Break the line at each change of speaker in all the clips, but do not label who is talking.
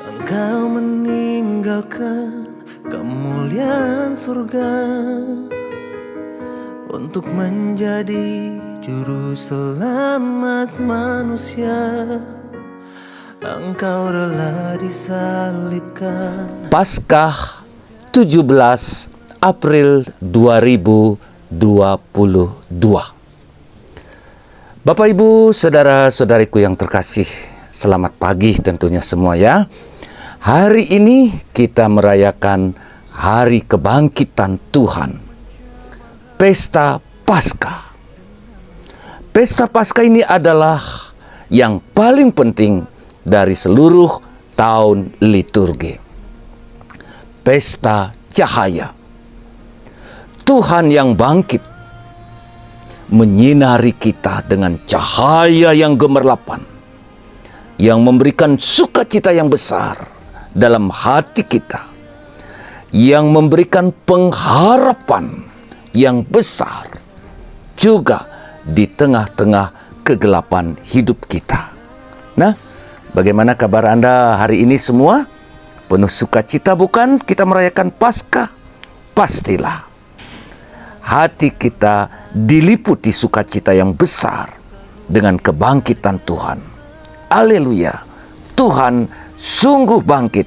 Engkau meninggalkan kemuliaan surga untuk menjadi juru selamat manusia. Engkau rela disalibkan.
Paskah 17 April 2022. Bapak Ibu, saudara-saudariku yang terkasih, selamat pagi tentunya semua ya. Hari ini kita merayakan Hari Kebangkitan Tuhan. Pesta Paskah. Pesta Paskah ini adalah yang paling penting dari seluruh tahun liturgi. Pesta cahaya. Tuhan yang bangkit menyinari kita dengan cahaya yang gemerlapan, yang memberikan sukacita yang besar dalam hati kita, yang memberikan pengharapan yang besar juga di tengah-tengah kegelapan hidup kita. Nah, bagaimana kabar Anda hari ini semua? Penuh sukacita bukan? Kita merayakan Paskah? Pastilah hati kita diliputi sukacita yang besar dengan kebangkitan Tuhan. Haleluya, Tuhan sungguh bangkit.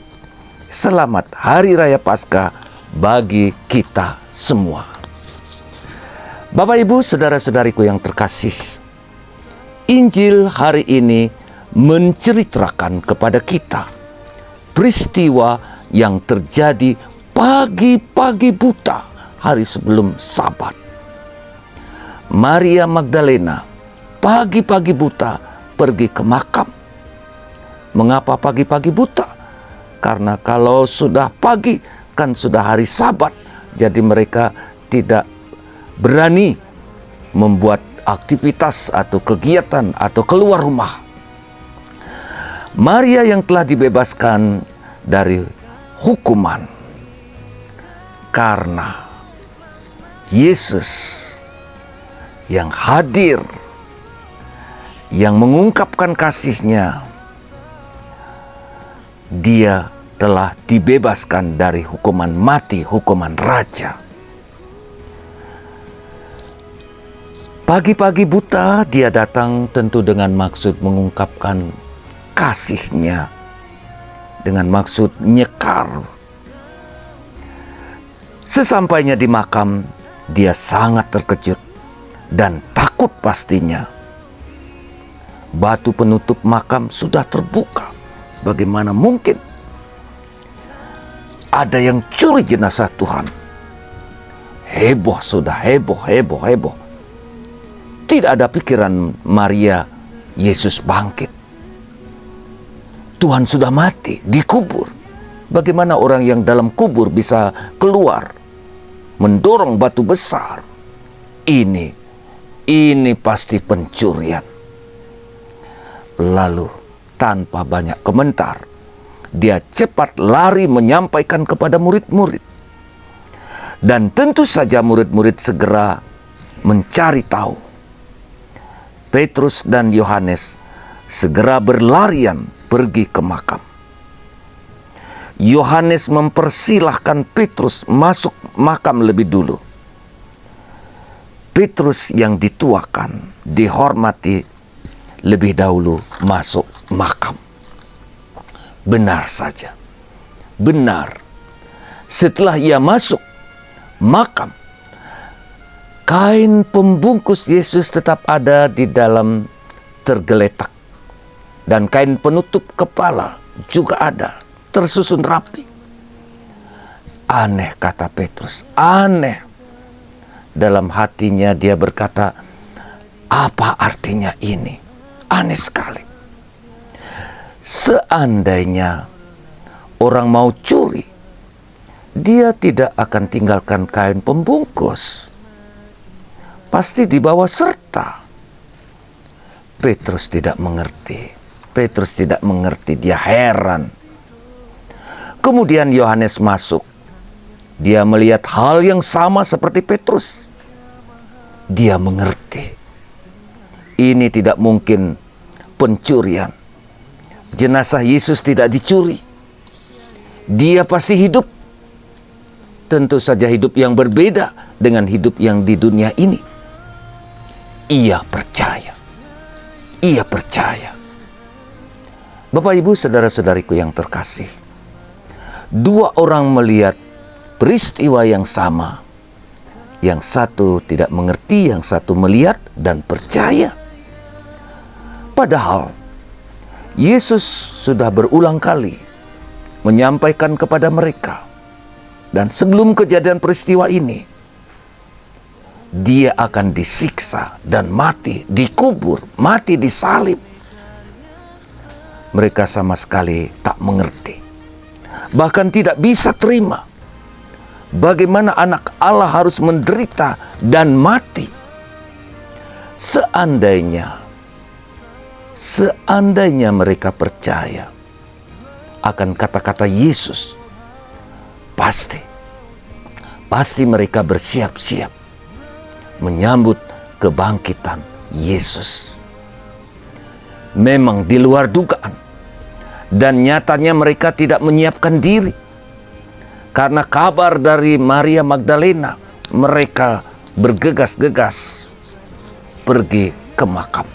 Selamat Hari Raya Paskah bagi kita semua. Bapak Ibu, saudara-saudariku yang terkasih, Injil hari ini menceritakan kepada kita peristiwa yang terjadi pagi-pagi buta hari sebelum Sabat. Maria Magdalena pagi-pagi buta pergi ke makam. Mengapa pagi-pagi buta? Karena kalau sudah pagi kan sudah hari Sabat, jadi mereka tidak berani membuat aktivitas atau kegiatan atau keluar rumah. Maria yang telah dibebaskan dari hukuman karena Yesus yang hadir, yang mengungkapkan kasih-Nya, Dia telah dibebaskan dari hukuman mati, hukuman raja. Pagi-pagi buta Dia datang tentu dengan maksud mengungkapkan kasih-Nya, dengan maksud nyekar. Sesampainya di makam, Dia sangat terkejut dan takut pastinya. Batu penutup makam sudah terbuka. Bagaimana mungkin ada yang curi jenazah Tuhan? Heboh sudah, heboh. Tidak ada pikiran Maria Yesus bangkit. Tuhan sudah mati, dikubur. Bagaimana orang yang dalam kubur bisa keluar, mendorong batu besar? Ini pasti pencurian. Lalu tanpa banyak komentar, Dia cepat lari menyampaikan kepada murid-murid. Dan tentu saja murid-murid segera mencari tahu. Petrus dan Yohanes segera berlarian pergi ke makam. Yohanes mempersilahkan Petrus masuk makam lebih dulu. Petrus yang dituakan, dihormati, lebih dahulu masuk makam. Benar saja, benar. Setelah ia masuk makam, kain pembungkus Yesus tetap ada di dalam tergeletak. Dan kain penutup kepala juga ada, tersusun rapi. Aneh, kata Petrus, aneh. Dalam hatinya dia berkata, apa artinya ini? Aneh sekali. Seandainya orang mau curi, dia tidak akan tinggalkan kain pembungkus. Pasti dibawa serta. Petrus tidak mengerti. Dia heran. Kemudian Yohanes masuk. Dia melihat hal yang sama seperti Petrus. Dia mengerti. Ini tidak mungkin pencurian. Jenazah Yesus tidak dicuri. Dia pasti hidup. Tentu saja hidup yang berbeda dengan hidup yang di dunia ini. Ia percaya. Ia percaya. Bapak, Ibu, saudara-saudariku yang terkasih, dua orang melihat peristiwa yang sama. Yang satu tidak mengerti, yang satu melihat dan percaya. Padahal Yesus sudah berulang kali menyampaikan kepada mereka, dan sebelum kejadian peristiwa ini, dia akan disiksa dan mati, dikubur, mati disalib. Mereka sama sekali tak mengerti, bahkan tidak bisa terima bagaimana anak Allah harus menderita dan mati. Seandainya mereka percaya akan kata-kata Yesus, pasti mereka bersiap-siap menyambut kebangkitan Yesus. Memang di luar dugaan, dan nyatanya mereka tidak menyiapkan diri. Karena kabar dari Maria Magdalena, mereka bergegas-gegas pergi ke makam.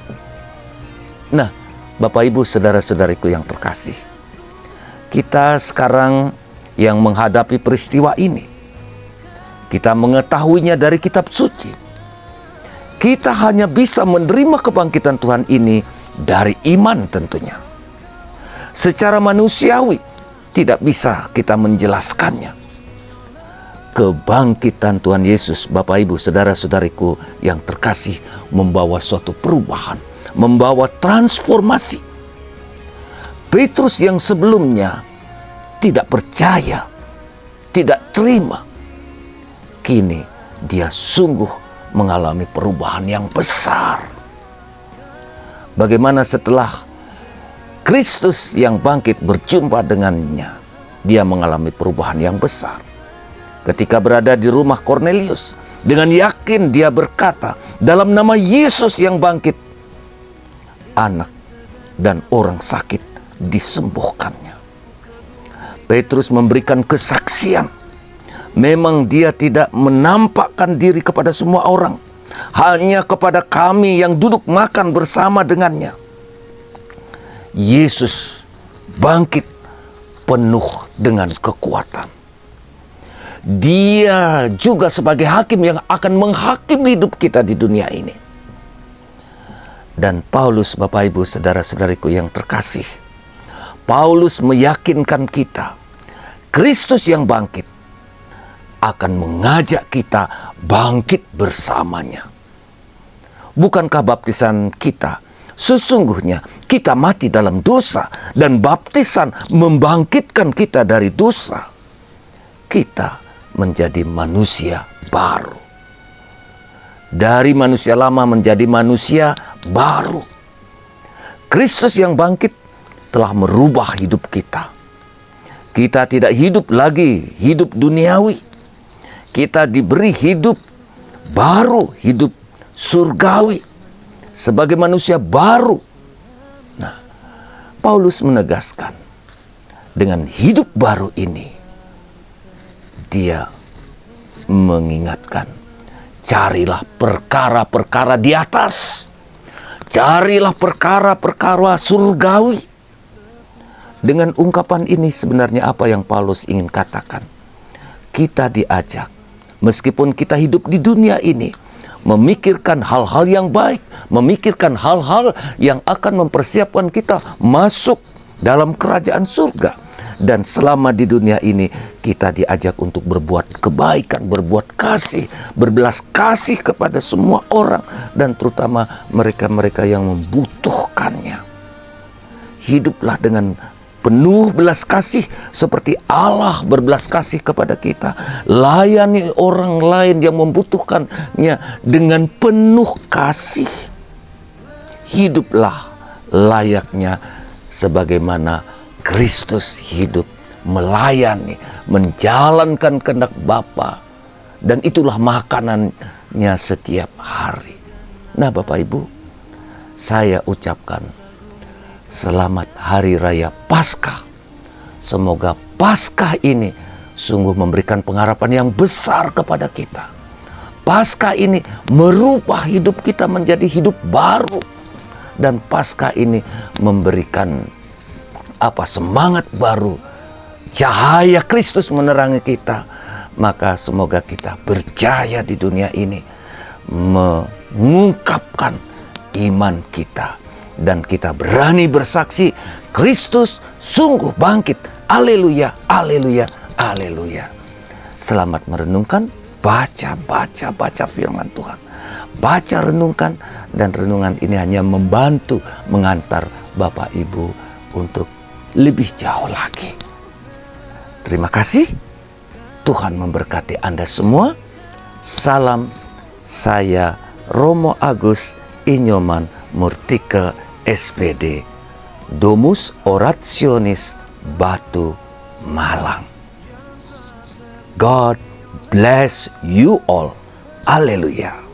Nah, Bapak, Ibu, saudara-saudariku yang terkasih, kita sekarang yang menghadapi peristiwa ini, kita mengetahuinya dari kitab suci. Kita hanya bisa menerima kebangkitan Tuhan ini dari iman tentunya. Secara manusiawi tidak bisa kita menjelaskannya. Kebangkitan Tuhan Yesus, Bapak, Ibu, saudara-saudariku yang terkasih, membawa suatu perubahan, membawa transformasi. Petrus yang sebelumnya tidak percaya, tidak terima, kini dia sungguh mengalami perubahan yang besar. Bagaimana setelah Kristus yang bangkit berjumpa dengannya, dia mengalami perubahan yang besar. Ketika berada di rumah Kornelius, dengan yakin dia berkata, dalam nama Yesus yang bangkit, anak dan orang sakit disembuhkannya. Petrus memberikan kesaksian. Memang dia tidak menampakkan diri kepada semua orang, hanya kepada kami yang duduk makan bersama dengannya. Yesus bangkit penuh dengan kekuatan. Dia juga sebagai hakim yang akan menghakimi hidup kita di dunia ini. Dan Paulus, Bapak, Ibu, saudara-saudariku yang terkasih, Paulus meyakinkan kita, Kristus yang bangkit akan mengajak kita bangkit bersamanya. Bukankah baptisan kita, sesungguhnya kita mati dalam dosa, dan baptisan membangkitkan kita dari dosa. Kita menjadi manusia baru. Dari manusia lama menjadi manusia baru. Kristus yang bangkit telah merubah hidup kita. Kita tidak hidup lagi hidup duniawi. Kita diberi hidup baru, hidup surgawi, sebagai manusia baru. Nah, Paulus menegaskan, dengan hidup baru ini, dia mengingatkan, carilah perkara-perkara di atas. Carilah perkara-perkara surgawi. Dengan ungkapan ini sebenarnya apa yang Paulus ingin katakan? Kita diajak, meskipun kita hidup di dunia ini, memikirkan hal-hal yang baik, memikirkan hal-hal yang akan mempersiapkan kita masuk dalam kerajaan surga. Dan selama di dunia ini, kita diajak untuk berbuat kebaikan, berbuat kasih, berbelas kasih kepada semua orang, dan terutama mereka-mereka yang membutuhkannya. Hiduplah dengan penuh belas kasih seperti Allah berbelas kasih kepada kita. Layani orang lain yang membutuhkannya dengan penuh kasih. Hiduplah layaknya sebagaimana Kristus hidup, melayani, menjalankan kehendak Bapa, dan itulah makanannya setiap hari. Nah, Bapak, Ibu, saya ucapkan selamat Hari Raya Paskah Semoga Paskah ini sungguh memberikan pengharapan yang besar kepada kita. Paskah ini merubah hidup kita menjadi hidup baru. Dan Paskah ini memberikan semangat baru. Cahaya Kristus menerangi kita. Maka semoga kita berjaya di dunia ini, mengungkapkan iman kita, dan kita berani bersaksi Kristus sungguh bangkit. Haleluya, haleluya, haleluya. Selamat merenungkan, baca firman Tuhan. Baca, renungkan, dan renungan ini hanya membantu mengantar Bapak Ibu untuk lebih jauh lagi. Terima kasih. Tuhan memberkati Anda semua. Salam, saya Romo Agus Inyoman Murtike SPD, Domus Orationis Batu Malang. God bless you all. Haleluya.